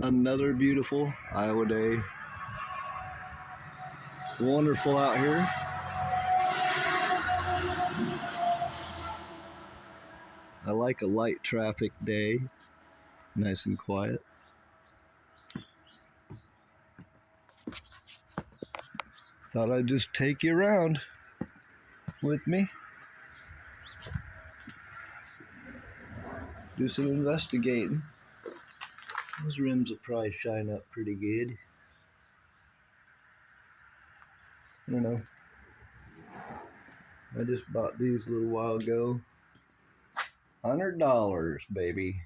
Another beautiful Iowa day. It's wonderful out here. I like a light traffic day, nice and quiet. Thought I'd just take you around with me. Do some investigating. Those rims will probably shine up pretty good. I don't know. I just bought these a little while ago. $100, baby.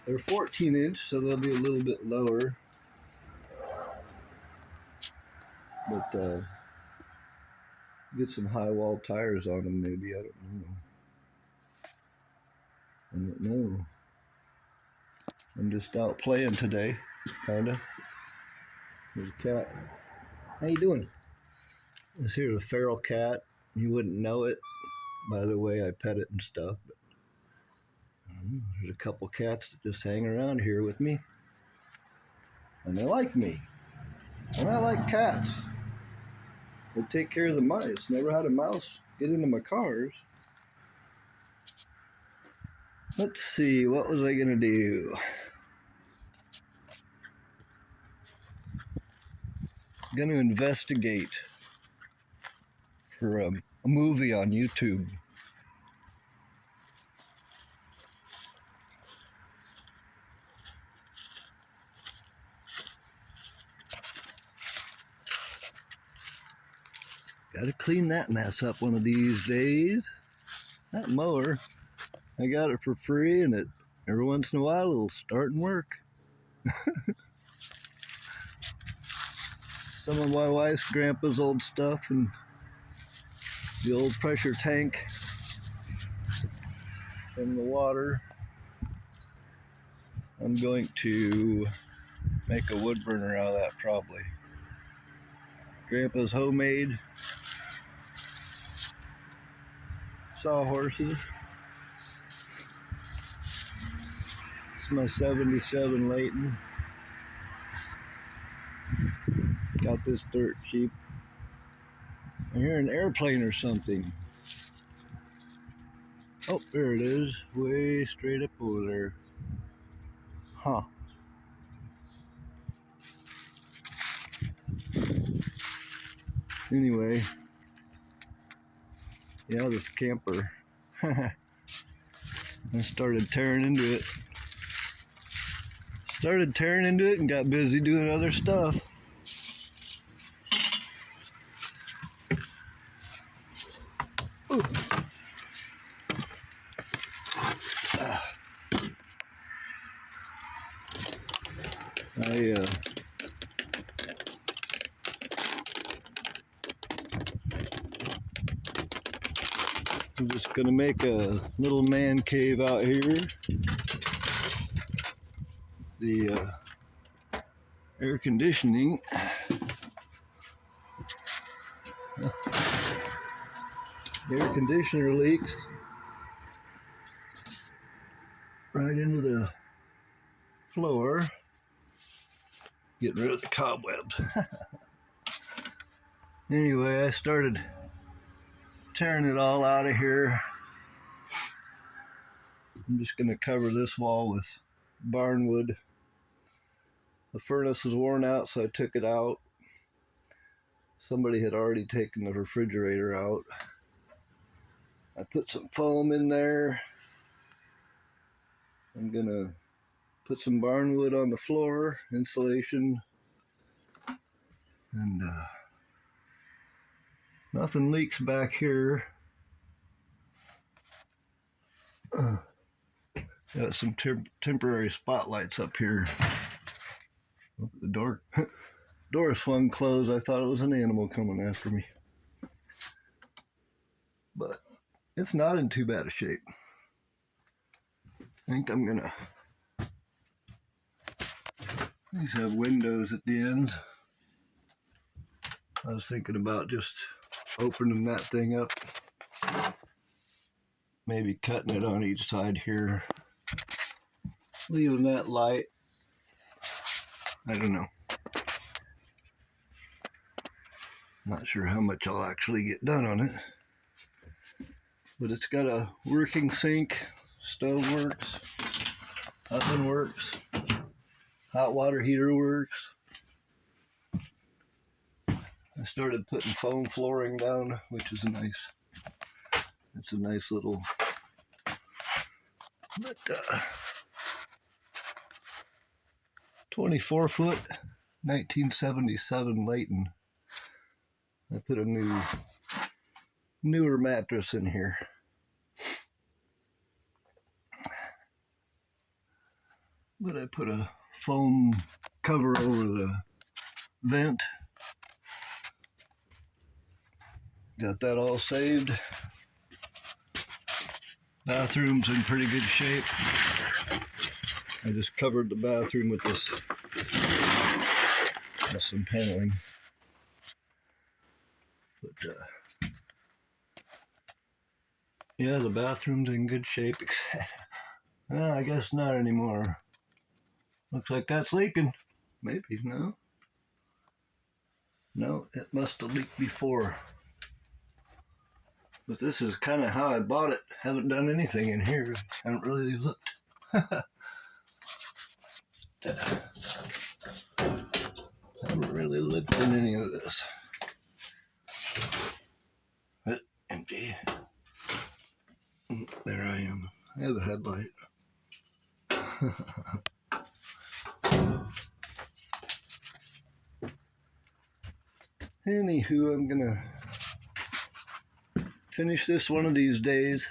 They're 14-inch, so they'll be a little bit lower. But get some high wall tires on them, maybe. I don't know. I'm just out playing today, kinda. There's a cat. How you doing? This here's a feral cat. You wouldn't know it by the way I pet it and stuff. But there's a couple cats that just hang around here with me, and they like me. And I like cats. They take care of the mice. Never had a mouse get into my cars. Let's see, what was I gonna do? Gonna investigate for a movie on YouTube. Gotta clean that mess up one of these days. That mower, I got it for free, and every once in a while it'll start and work. Some of my wife's grandpa's old stuff and the old pressure tank from the water. I'm going to make a wood burner out of that probably. Grandpa's homemade sawhorses. It's my 77 Layton. Got this dirt cheap. I hear an airplane or something. Oh, there it is. Way straight up over there. Huh. Anyway. Yeah, this camper. I started tearing into it. And got busy doing other stuff. Ooh. I'm just gonna make a little man cave out here. The air conditioning. The air conditioner leaks right into the floor. Getting rid of the cobwebs. Anyway, I started tearing it all out of here. I'm just gonna cover this wall with barnwood. The furnace was worn out, so I took it out. Somebody had already taken the refrigerator out. I put some foam in there. I'm gonna put some barnwood on the floor, insulation, and nothing leaks back here. Got some temporary spotlights up here. The door swung closed. I thought it was an animal coming after me. But it's not in too bad a shape. I think I'm gonna... These have windows at the end. I was thinking about just opening that thing up Maybe cutting it on each side here. Leaving that light. I don't know. Not sure how much I'll actually get done on it. But it's got a working sink, stove works, oven works, hot water heater works. I started putting foam flooring down, which is nice. It's a nice little, but 24 foot, 1977 Layton. I put a newer mattress in here. But I put a foam cover over the vent. Got that all saved. Bathroom's in pretty good shape. I just covered the bathroom with some paneling. But yeah, the bathroom's in good shape. Well, I guess not anymore. Looks like that's leaking. Maybe, no? No, it must have leaked before. But this is kind of how I bought it. Haven't done anything in here. Haven't really looked. Haven't really looked in any of this. But empty. There I am. I have a headlight. Anywho, I'm gonna finish this one of these days.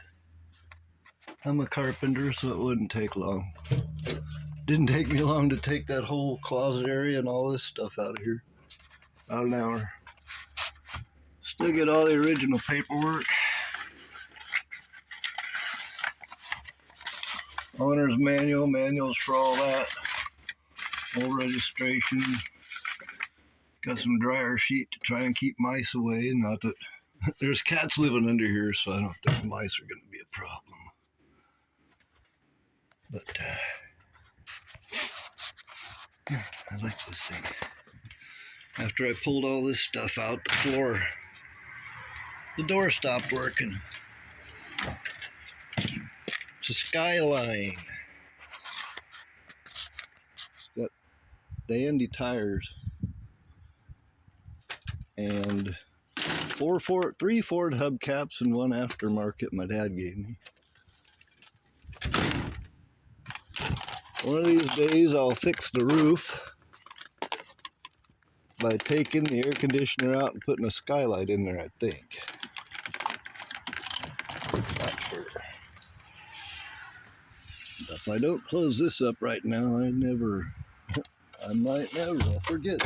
I'm a carpenter, so it wouldn't take long. Didn't take me long to take that whole closet area and all this stuff out of here. About an hour. Still get all the original paperwork. Owner's manual, manuals for all that. Full registration. Got some dryer sheet to try and keep mice away. Not that there's cats living under here, so I don't think mice are going to be a problem. But I like this thing. After I pulled all this stuff out, the door stopped working. It's a Skyline. It's got dandy tires and three Ford hubcaps and one aftermarket my dad gave me. One of these days I'll fix the roof by taking the air conditioner out and putting a skylight in there, I think. Not sure. If I don't close this up right now, I might never forget.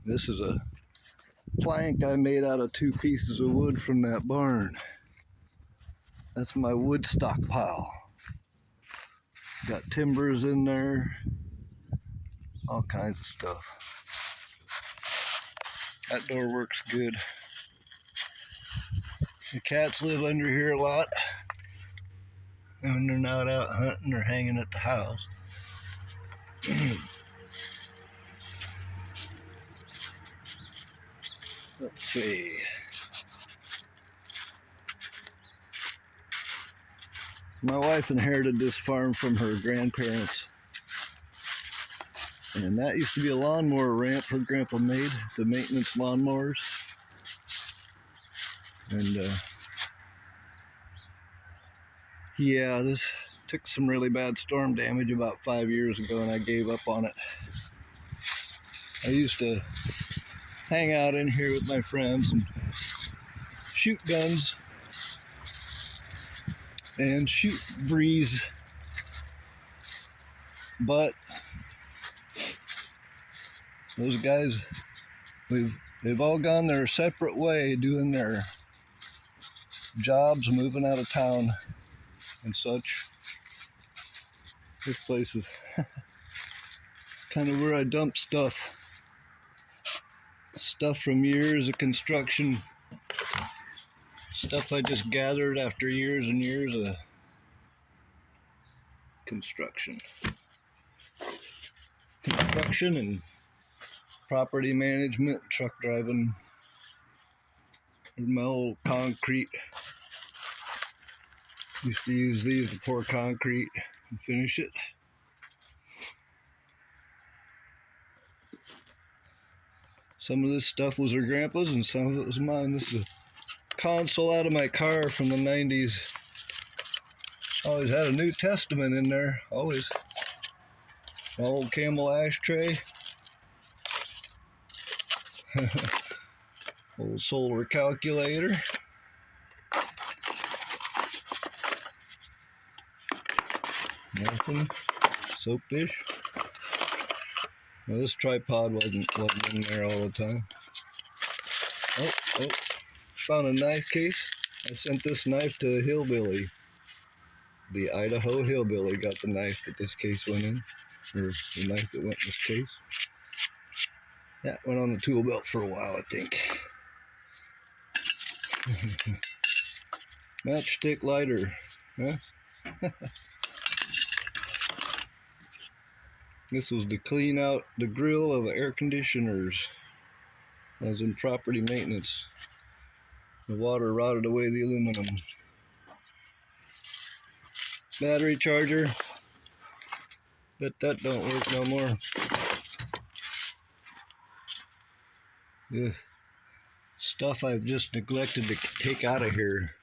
This is a plank I made out of 2 pieces of wood from that barn. That's my wood stockpile. Got timbers in there, all kinds of stuff. That door works good. The cats live under here a lot. And when they're not out hunting or hanging at the house. Let's see. My wife inherited this farm from her grandparents. And that used to be a lawnmower ramp her grandpa made, the maintenance lawnmowers. And yeah, this took some really bad storm damage about 5 years ago, and I gave up on it. I used to hang out in here with my friends and shoot guns and shoot breeze, but those guys, they've all gone their separate way, doing their jobs, moving out of town and such. This place was kind of where I dump stuff. Stuff from years of construction. Stuff I just gathered after years and years of construction. Construction and property management, truck driving. Here's my old concrete. Used to use these to pour concrete and finish it. Some of this stuff was her grandpa's and some of it was mine. This is a console out of my car from the 90s. Always had a New Testament in there, always. My old Camel ashtray. Old solar calculator. Nothing. Soap dish. Now this tripod wasn't in there all the time. Oh, found a knife case. I sent this knife to a hillbilly. The Idaho hillbilly got the knife that this case went in. Or the knife that went in this case. That went on the tool belt for a while, I think. Matchstick lighter. Huh? This was to clean out the grill of air conditioners. I was in property maintenance. The water rotted away the aluminum. Battery charger. Bet that don't work no more. Ugh. Stuff I've just neglected to take out of here.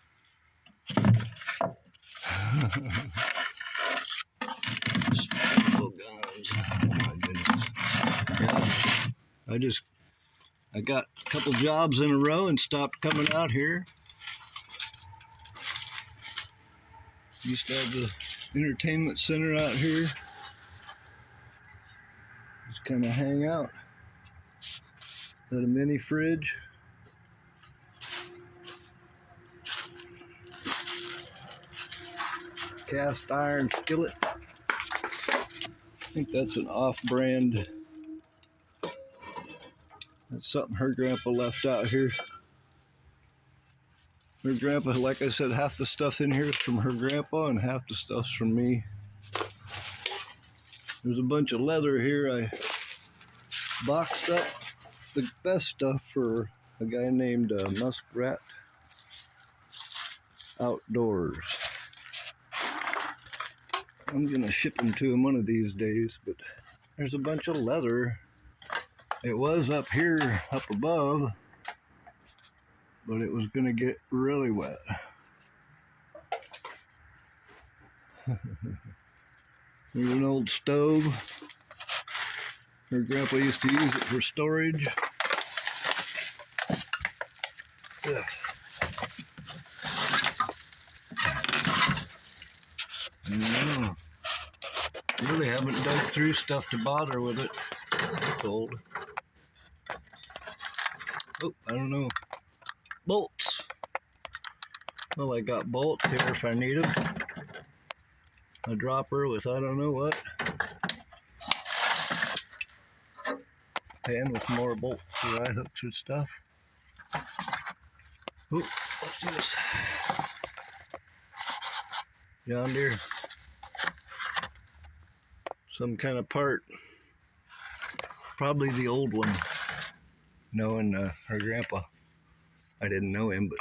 Oh, guns. Oh my goodness. Yeah. I got a couple jobs in a row and stopped coming out here. Used to have the entertainment center out here. Just kind of hang out. Got a mini fridge. Cast iron skillet. I think that's an off-brand. That's something her grandpa left out here. Her grandpa, like I said, half the stuff in here is from her grandpa and half the stuff's from me. There's a bunch of leather here. I boxed up the best stuff for a guy named Muskrat Outdoors. I'm gonna ship them to him one of these days, but there's a bunch of leather. It was up here, up above, but it was gonna get really wet. There's an old stove. Her grandpa used to use it for storage. Ugh. No. Really haven't dug through stuff to bother with it. It's old. Oh, I don't know. Bolts. Well, I got bolts here if I need them. A dropper with I don't know what. Pan with more bolts for eye hooks and stuff. Oh, what's this? John Deere. Some kind of part. Probably the old one. Knowing her grandpa. I didn't know him, but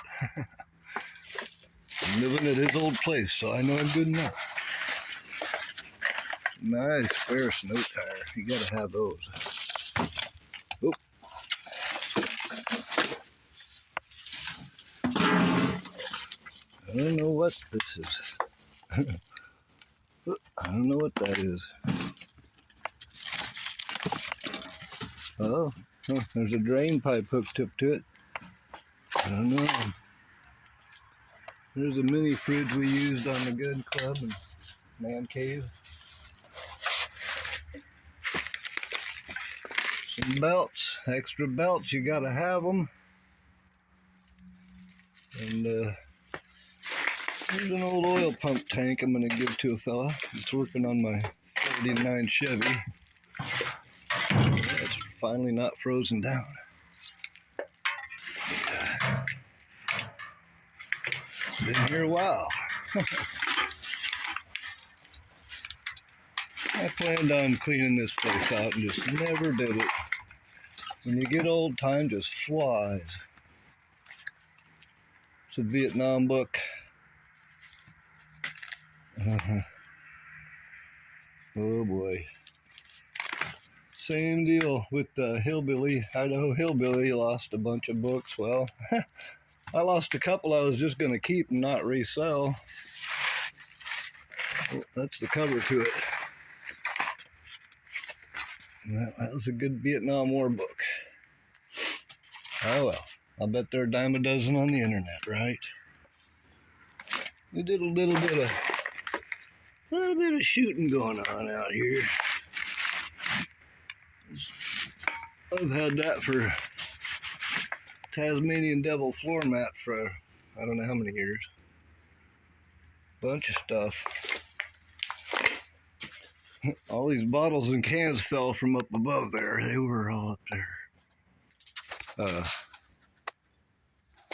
I'm living at his old place, so I know him good enough. Nice spare snow tire. You gotta have those. Oh. I don't know what this is. I don't know what that is. Oh, there's a drain pipe hooked up to it. I don't know. There's a mini fridge we used on the Gun Club and Man Cave. Some belts, extra belts, you gotta have them. And there's an old oil pump tank I'm gonna give to a fella. It's working on my 49 Chevy. finally not frozen down. Been here a while. I planned on cleaning this place out and just never did it. When you get old, time just flies. It's a Vietnam book. Oh boy. Same deal with the hillbilly. Idaho hillbilly lost a bunch of books. Well, I lost a couple I was just going to keep and not resell. Oh, that's the cover to it. That was a good Vietnam War book. Oh well, I'll bet there are a dime a dozen on the internet, right? We did a little bit of shooting going on out here. I've had that for Tasmanian devil floor mat for I don't know how many years. Bunch of stuff. All these bottles and cans fell from up above there. They were all up there.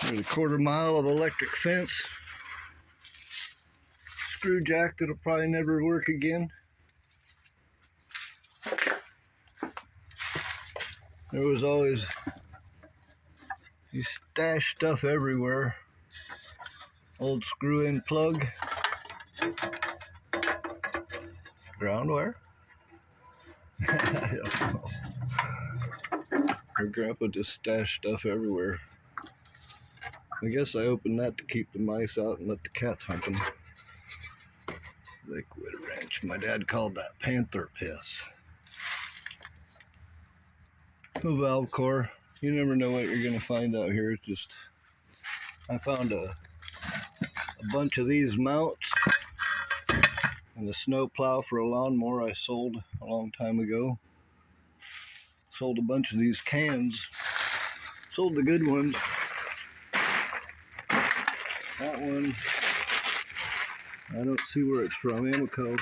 There's a 1/4 mile of electric fence. Screw jack that'll probably never work again. There was always you stash stuff everywhere. Old screw-in plug. Ground wire? I don't know. Her grandpa just stashed stuff everywhere. I guess I opened that to keep the mice out and let the cats hunt them. Liquid wrench. My dad called that panther piss. A valve core. You never know what you're going to find out here. It's just, I found a bunch of these mounts and a snow plow for a lawnmower I sold a long time ago. Sold a bunch of these cans. Sold the good ones. That one, I don't see where it's from. Amoco.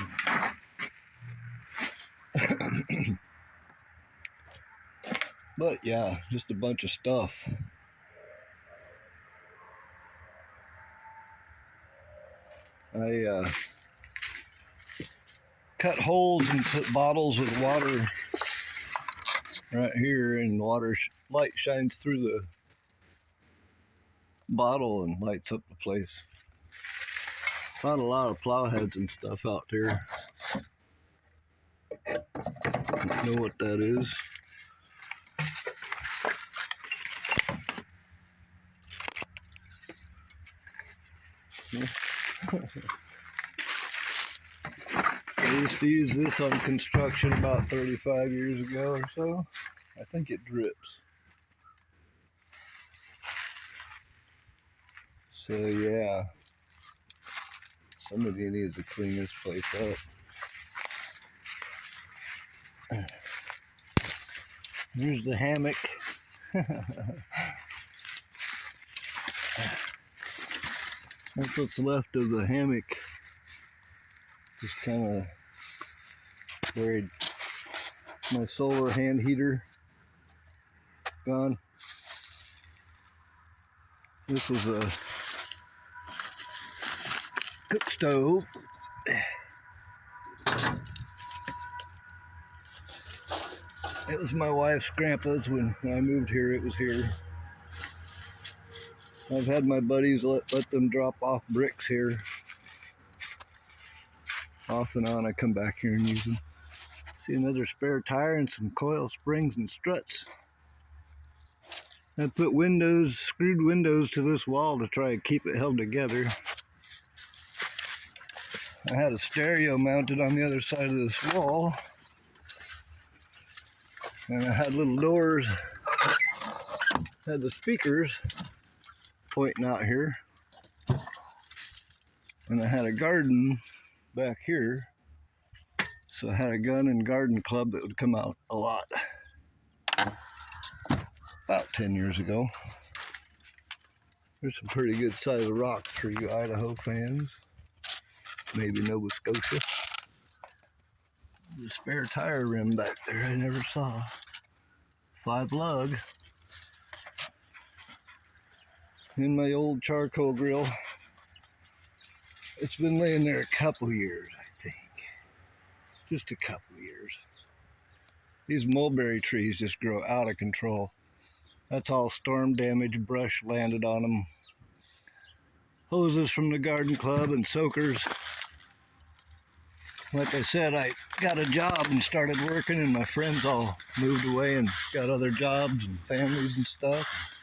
But yeah, just a bunch of stuff. I cut holes and put bottles with water right here, and light shines through the bottle and lights up the place. Found a lot of plow heads and stuff out there. Don't know what that is. I used to use this on construction about 35 years ago or so. I think it drips. So yeah, somebody needs to clean this place up. Here's the hammock. That's what's left of the hammock. Just kind of buried. My solar hand heater gone. This was a cook stove. It was my wife's grandpa's. When I moved here, it was here. I've had my buddies let them drop off bricks here. Off and on, I come back here and use them. See another spare tire and some coil springs and struts. I put screwed windows to this wall to try and keep it held together. I had a stereo mounted on the other side of this wall. And I had little doors, had the speakers pointing out here. And I had a garden back here. So I had a gun and garden club that would come out a lot. About 10 years ago. There's some pretty good sized rocks for you Idaho fans. Maybe Nova Scotia. There's a spare tire rim back there I never saw. 5 lug in my old charcoal grill. It's been laying there a couple years, I think. Just a couple years. These mulberry trees just grow out of control. That's all storm damage, brush landed on them. Hoses from the garden club and soakers. Like I said, I got a job and started working, and my friends all moved away and got other jobs and families and stuff.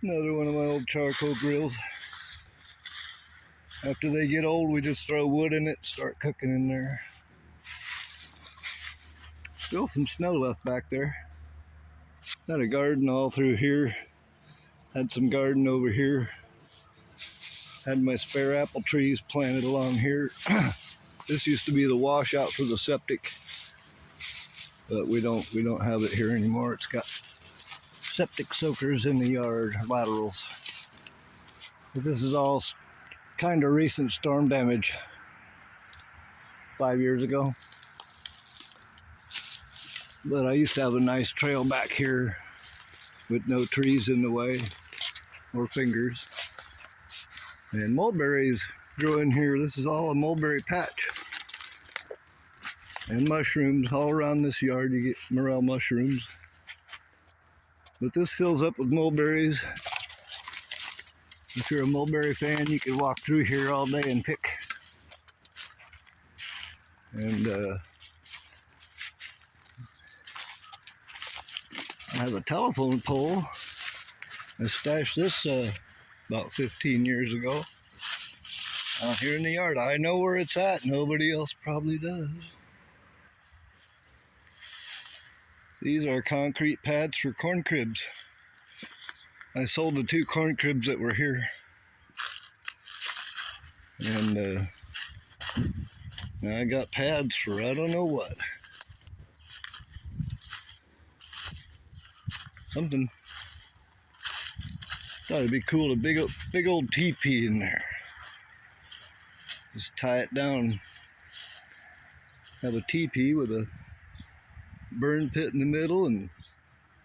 Another one of my old charcoal grills. After they get old, we just throw wood in it, start cooking in there. Still some snow left back there. Had a garden all through here. Had some garden over here. Had my spare apple trees planted along here. This used to be the washout for the septic, but we don't have it here anymore. It's got septic soakers in the yard, laterals. But this is all kind of recent storm damage. 5 years ago. But I used to have a nice trail back here with no trees in the way or fingers. And mulberries grow in here. This is all a mulberry patch. And mushrooms all around this yard. You get morel mushrooms. But this fills up with mulberries. If you're a mulberry fan, you can walk through here all day and pick. And I have a telephone pole. I stashed this about 15 years ago out here in the yard. I know where it's at. Nobody else probably does. These are concrete pads for corn cribs. I sold the 2 corn cribs that were here. And I got pads for I don't know what. Something. Thought it'd be cool, a big old teepee in there. Just tie it down. Have a teepee with a burn pit in the middle and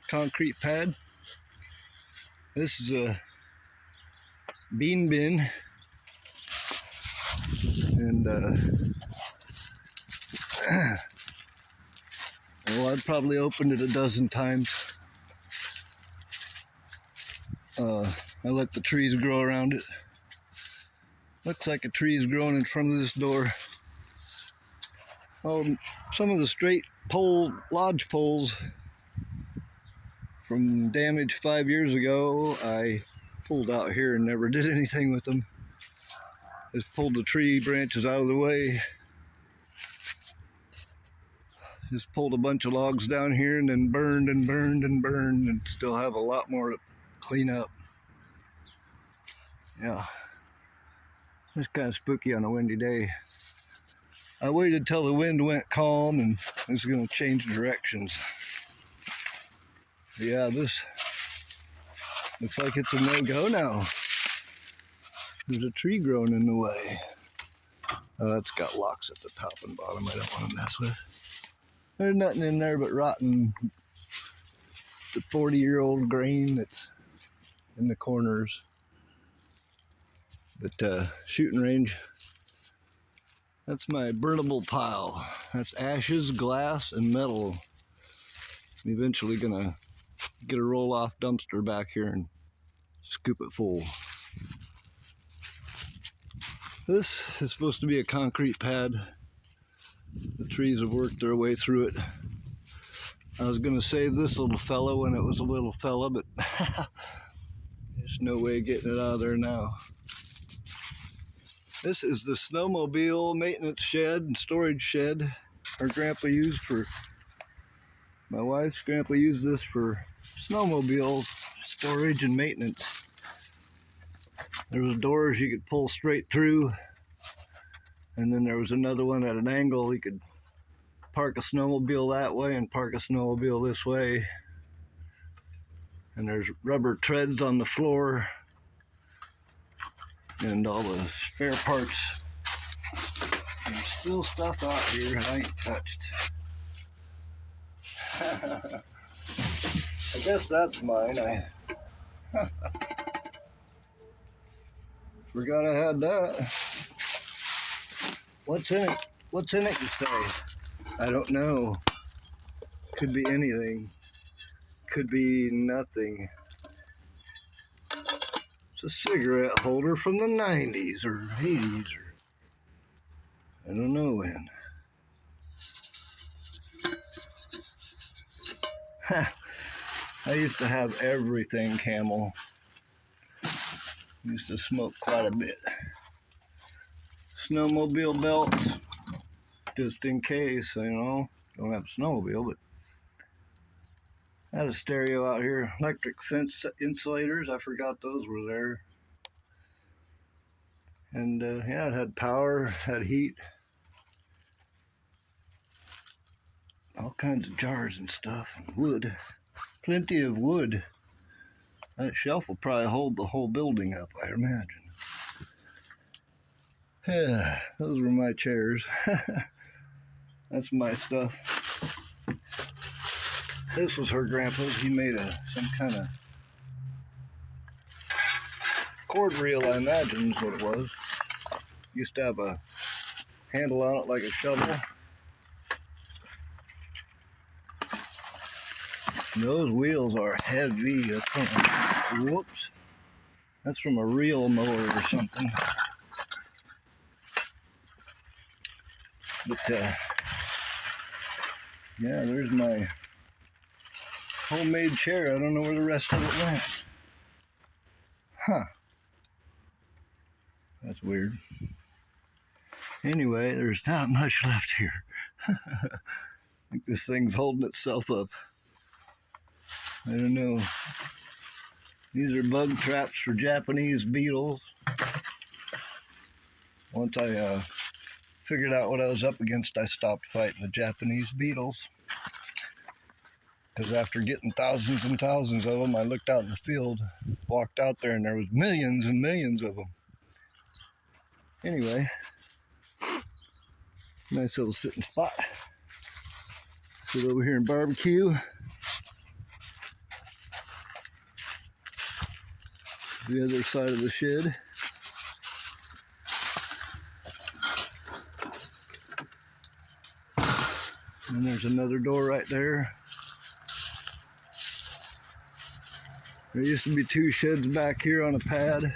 concrete pad. This is a bean bin. And well, I've probably opened it a dozen times. I let the trees grow around it. Looks like a tree is growing in front of this door. Oh, some of the straight lodge poles from damage 5 years ago, I pulled out here and never did anything with them. Just pulled the tree branches out of the way. Just pulled a bunch of logs down here and then burned and burned and burned, and still have a lot more to clean up. Yeah, it's kind of spooky on a windy day. I waited till the wind went calm and it's going to change directions. Yeah, this looks like it's a no-go now. There's a tree growing in the way. It's got locks at the top and bottom I don't want to mess with. There's nothing in there but rotten, the 40-year-old grain that's in the corners. But shooting range, that's my burnable pile. That's ashes, glass, and metal. I'm eventually gonna get a roll-off dumpster back here and scoop it full. This is supposed to be a concrete pad. The trees have worked their way through it. I was gonna save this little fella when it was a little fella, but there's no way of getting it out of there now. This is the snowmobile maintenance shed and storage shed our grandpa used for, my wife's grandpa used this for snowmobile storage and maintenance. There was doors you could pull straight through, and then there was another one at an angle. You could park a snowmobile that way and park a snowmobile this way. And there's rubber treads on the floor and all the spare parts. There's still stuff out here I ain't touched. I guess that's mine. I forgot I had that. What's in it? What's in it, you say? I don't know. Could be anything. Could be nothing. It's a cigarette holder from the 90s or 80s or I don't know when. I used to have everything Camel. Used to smoke quite a bit. Snowmobile belts, just in case, you know. Don't have a snowmobile, but I had a stereo out here. Electric fence insulators, I forgot those were there. And yeah, it had power, had heat. All kinds of jars and stuff, and wood. Plenty of wood. That shelf will probably hold the whole building up, I imagine. Yeah, those were my chairs. That's my stuff. This was her grandpa's. He made some kind of cord reel, I imagine is what it was. Used to have a handle on it like a shovel. Those wheels are heavy. That's from whoops. That's from a reel mower or something. But yeah, there's my homemade chair. I don't know where the rest of it went. Huh. That's weird. Anyway, there's not much left here. I think this thing's holding itself up. I don't know. These are bug traps for Japanese beetles. Once I figured out what I was up against, I stopped fighting the Japanese beetles. Because after getting thousands and thousands of them, I looked out in the field, walked out there, and there was millions and millions of them. Anyway, nice little sitting spot. Sit over here and barbecue. The other side of the shed. And there's another door right there. There used to be two sheds back here on a pad.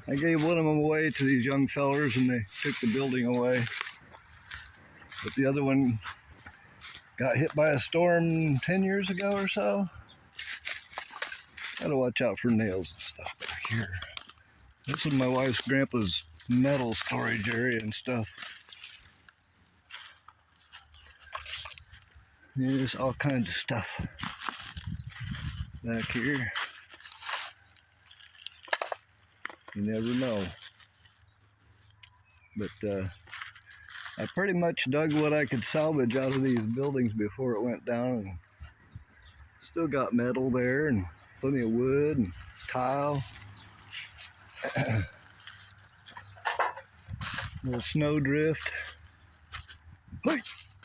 I gave one of them away to these young fellers and they took the building away. But the other one got hit by a storm 10 years ago or so. Gotta watch out for nails and stuff back here. This is my wife's grandpa's metal storage area and stuff. There's all kinds of stuff back here. You never know. But I pretty much dug what I could salvage out of these buildings before it went down. And still got metal there and plenty of wood and tile. Little snow drift. Hey, it's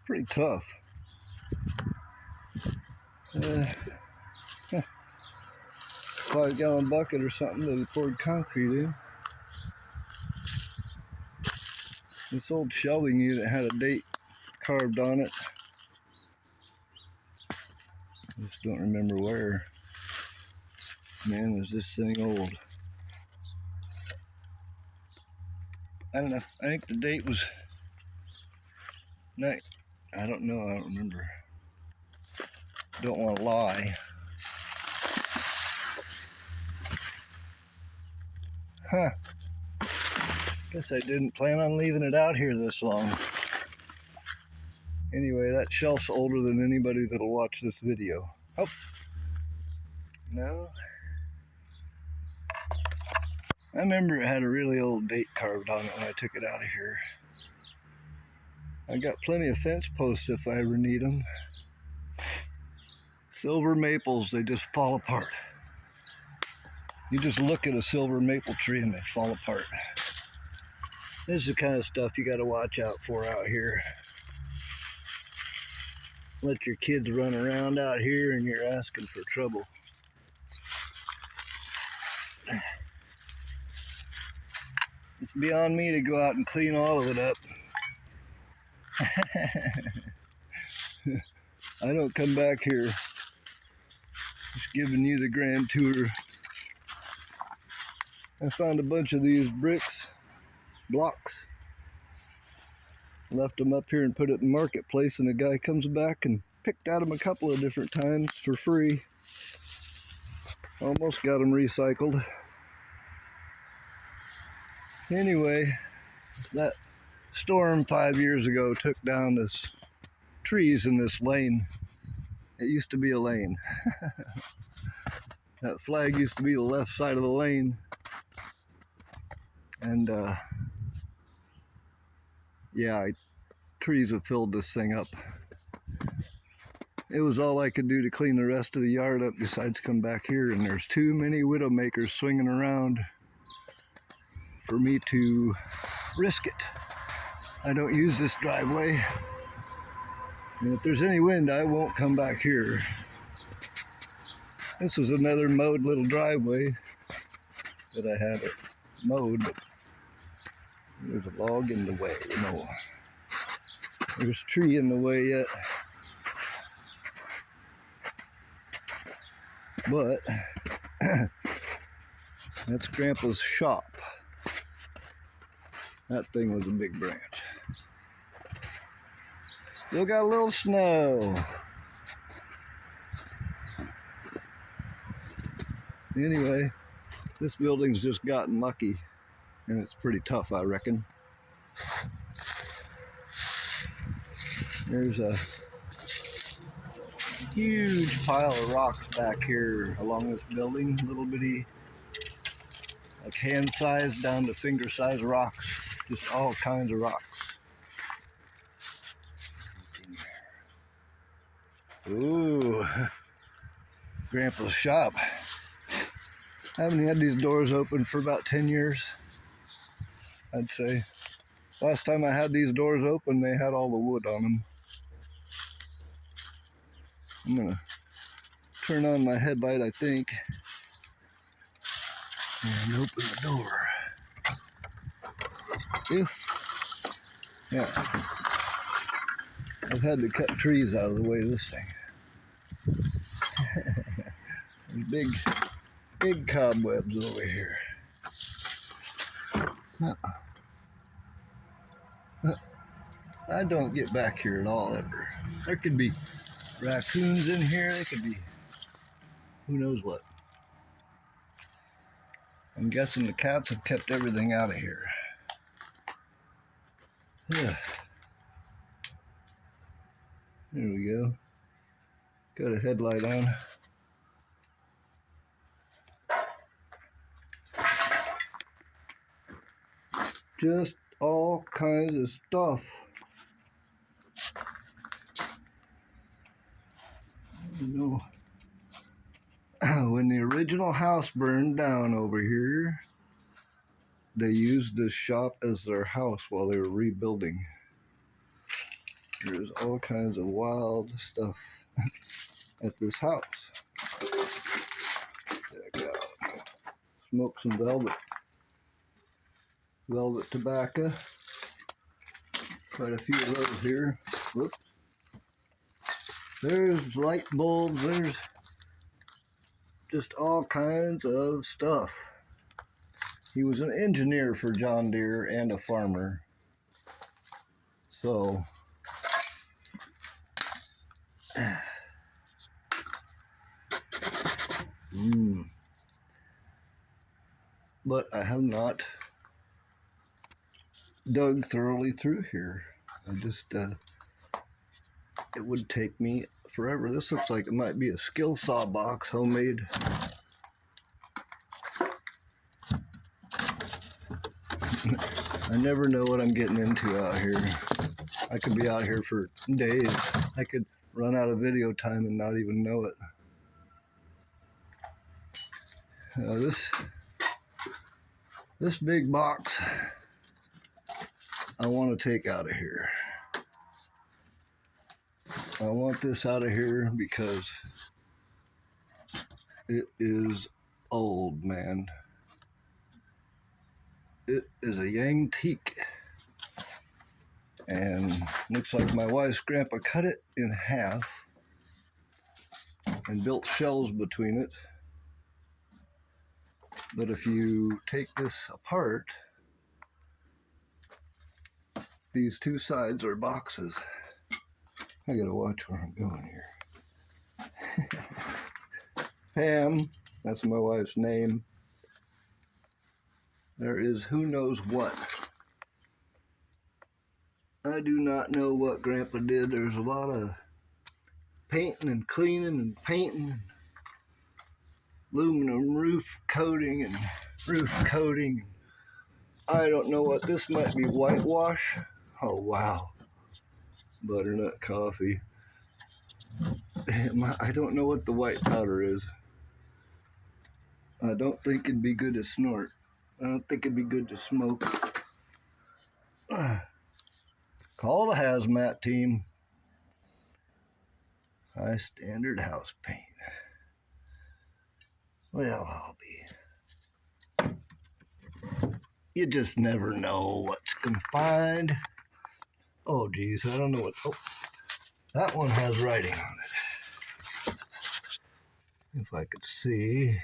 pretty tough. 5-gallon bucket or something that he poured concrete in. This old shelving unit had a date carved on it. I just don't remember where. Man, was this thing old. I don't know. I think the date was I don't know. I don't remember. Don't want to lie. Huh. Guess I didn't plan on leaving it out here this long. Anyway, that shelf's older than anybody that'll watch this video. Oh. No. I remember it had a really old date carved on it when I took it out of here. I got plenty of fence posts if I ever need them. Silver maples, they just fall apart. You just look at a silver maple tree and they fall apart. This is the kind of stuff you got to watch out for out here. let your kids run around out here and you're asking for trouble. It's beyond me to go out and clean all of it up. I don't come back here. Just giving you the grand tour. I found a bunch of these blocks. Left them up here and put it in marketplace, and the guy comes back and picked at them a couple of different times for free. Almost got them recycled. Anyway, that storm 5 years ago took down this trees in this lane. It used to be a lane. That flag used to be the left side of the lane. And yeah, trees have filled this thing up. It was all I could do to clean the rest of the yard up besides come back here, and there's too many widowmakers swinging around for me to risk it. I don't use this driveway, and if there's any wind, I won't come back here. This was another mowed little driveway that I had it mowed, but there's a log in the way, you know. There's a tree in the way yet. But that's Grandpa's shop. That thing was a big branch. Still got a little snow. Anyway, this building's just gotten lucky, and it's pretty tough, I reckon. There's a huge pile of rocks back here along this building, little bitty, like hand size down to finger size rocks, just all kinds of rocks. Ooh, Grandpa's shop. I haven't had these doors open for about 10 years, I'd say. Last time I had these doors open, they had all the wood on them. I'm gonna turn on my headlight, I think, and open the door. Yeah, I've had to cut trees out of the way of this thing. There's big cobwebs over here. I don't get back here at all ever. There could be raccoons in here. There could be who knows what. I'm guessing the cats have kept everything out of here. Yeah. There we go. Got a headlight on. Just all kinds of stuff. You know, when the original house burned down over here, they used this shop as their house while they were rebuilding. There's all kinds of wild stuff at this house. Check out. Smoke some velvet tobacco. Quite a few of those here. Whoops. There's light bulbs. There's just all kinds of stuff. He was an engineer for John Deere and a farmer. So, but I have not dug thoroughly through here. I just, it would take me forever. This looks like it might be a skill saw box, homemade. I never know what I'm getting into out here. I could be out here for days. I could run out of video time and not even know it. This big box I want to take out of here. I want this out of here because it is old, man. It is a antique. And looks like my wife's grandpa cut it in half and built shelves between it. But if you take this apart, these two sides are boxes. I gotta watch where I'm going here. Pam, that's my wife's name. There is who knows what. I do not know what Grandpa did. There's a lot of painting and cleaning and painting, aluminum roof coating and roof coating. I don't know what this might be, whitewash. Oh wow, butternut coffee. I don't know what the white powder is. I don't think it'd be good to snort. I don't think it'd be good to smoke. Call the hazmat team. High standard house paint. Well, I'll be. You just never know what's gonna find. Oh geez, I don't know what. Oh, that one has writing on it. If I could see.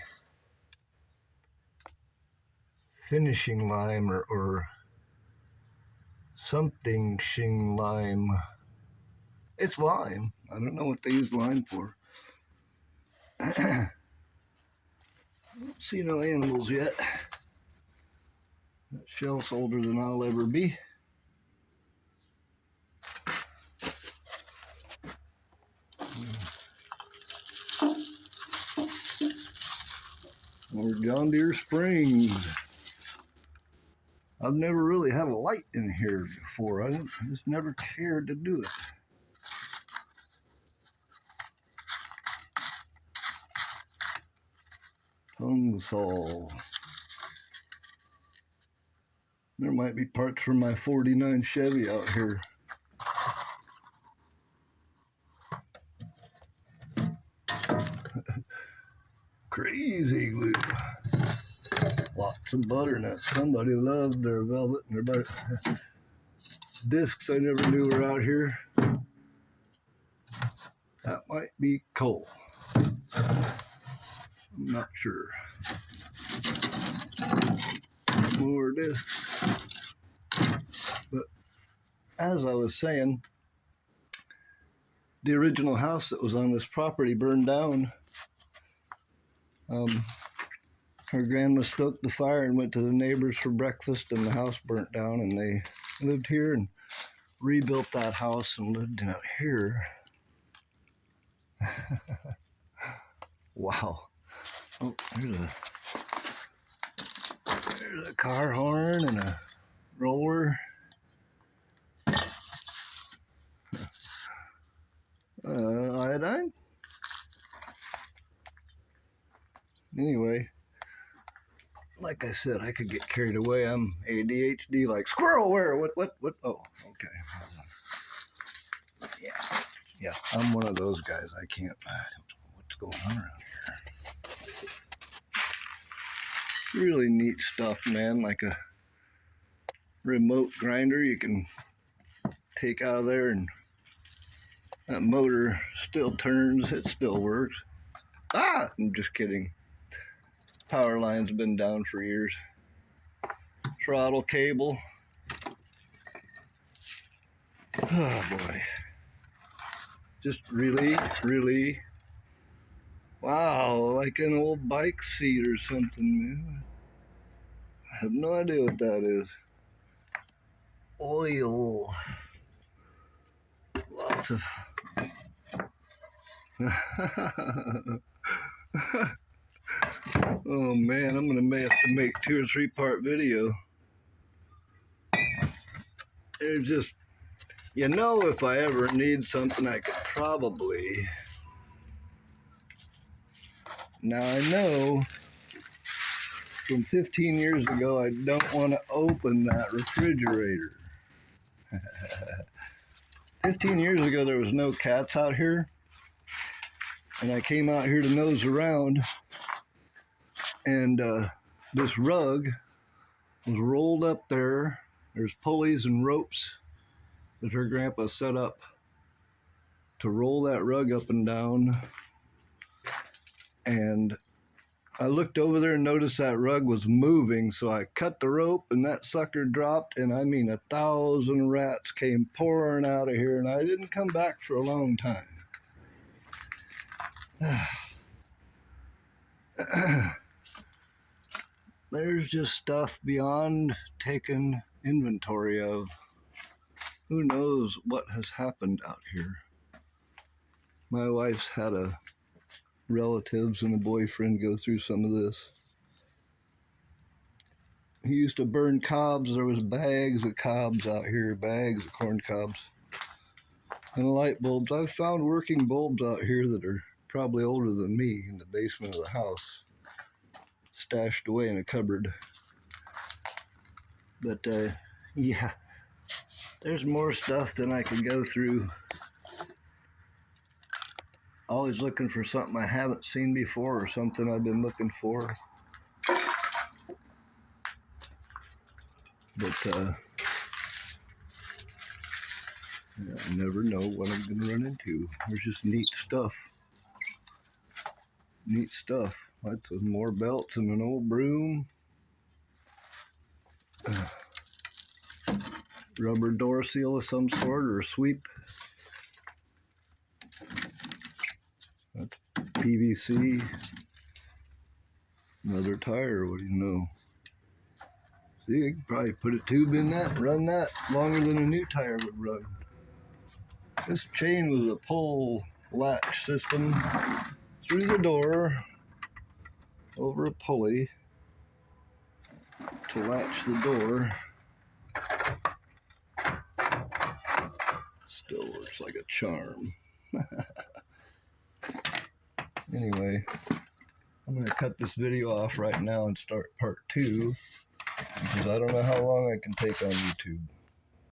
Finishing lime or something shing lime. It's lime. I don't know what they use lime for. Don't see no animals yet. That shelf's older than I'll ever be. Or John Deere Springs. I've never really had a light in here before. I just never cared to do it. Tongue saw. There might be parts from my 49 Chevy out here. Crazy glue. Lots of butternut. Somebody loves their velvet and their butter. Discs I never knew were out here. That might be coal. I'm not sure. More discs. But as I was saying, the original house that was on this property burned down. Her grandma stoked the fire and went to the neighbors for breakfast, and the house burnt down, and they lived here and rebuilt that house and lived out here. Wow. Oh, there's a car horn and a roller. Iodine? Anyway, like I said, I could get carried away. I'm ADHD, like squirrel. Where? What? Oh, okay. Yeah. I'm one of those guys. I don't know what's going on around here. Really neat stuff, man. Like a remote grinder you can take out of there, and that motor still turns. It still works. I'm just kidding. Power line's been down for years. Throttle cable. Oh boy. Just really. Wow, like an old bike seat or something, man. I have no idea what that is. Oil. Lots of. Oh man, I'm gonna have to make 2 or 3 part video. There's just, if I ever need something, I could probably. Now I know from 15 years ago, I don't want to open that refrigerator. 15 years ago, there was no cats out here, and I came out here to nose around, and this rug was rolled up there. There's pulleys and ropes that her grandpa set up to roll that rug up and down. And I looked over there and noticed that rug was moving, so I cut the rope and that sucker dropped, and I mean 1,000 rats came pouring out of here, and I didn't come back for a long time. There's just stuff beyond taking inventory of. Who knows what has happened out here? My wife's had relatives and a boyfriend go through some of this. He used to burn cobs. There was bags of cobs out here, bags of corn cobs, and light bulbs. I've found working bulbs out here that are probably older than me in the basement of the house, stashed away in a cupboard. But yeah, there's more stuff than I can go through. Always looking for something I haven't seen before or something I've been looking for. But I never know what I'm going to run into. There's just neat stuff. Neat stuff. That's more belts and an old broom. Rubber door seal of some sort or a sweep. That's PVC. Another tire, what do you know? See, you could probably put a tube in that and run that longer than a new tire would run. This chain was a pull latch system through the door over a pulley to latch the door. Still works like a charm. Anyway, I'm going to cut this video off right now and start part 2, because I don't know how long I can take on YouTube.